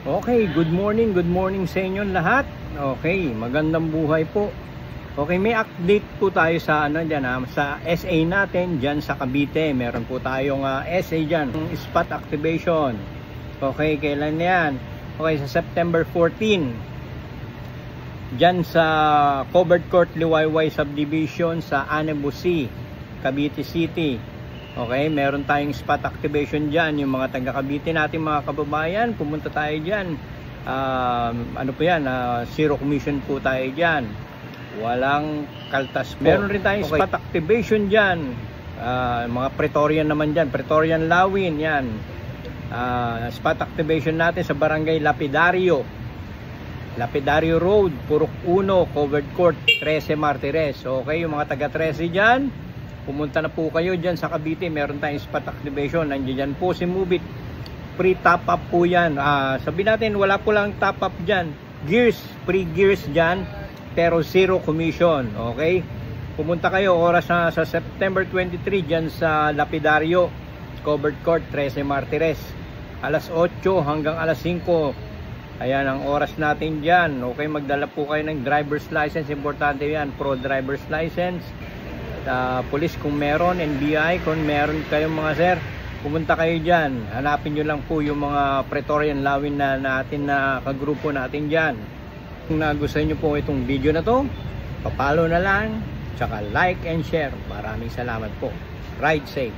Okay, good morning sa inyo lahat. Okay, magandang buhay po. Okay, may update po tayo sa sa SA natin diyan sa Cavite. Meron po tayong SA diyan, spot activation. Okay, kailan 'yan? Okay, sa September 14. Diyan sa Covered Court Liwayway Subdivision sa Anabusi, Cavite City. Okay, meron tayong spot activation dyan. Yung mga taga Cavite natin mga kababayan, pumunta tayo dyan. Ano po yan, zero commission po tayo dyan. Walang kaltas po. Meron rin tayong spot activation dyan. Mga Pretorian naman dyan, Pretorian Lawin yan. Spot activation natin sa Barangay Lapidario Road, Purok 1, Covered Court, 13 Martires. Okay, yung mga taga 13 dyan, pumunta na po kayo dyan sa Cavite. Meron tayong spot activation. Nandiyan po si Mubit. Free top up po yan. Sabi natin wala po lang top up dyan. Gears, free gears dyan. Pero zero commission. Okay? Pumunta kayo oras na sa September 23 dyan sa Lapidario, Covered Court, 13 Martires. Alas 8 hanggang alas 5. Ayan ang oras natin dyan. Okay, magdala po kayo ng driver's license. Importante yan. Pro driver's license. Police kung meron, NBI kung meron kayong mga sir, pumunta kayo dyan. Hanapin nyo lang po yung mga Pretorian Lawin na natin na kagrupo natin dyan. Kung nagustuhan nyo po itong video na to, papalo na lang, tsaka like and share. Maraming salamat po. Ride safe.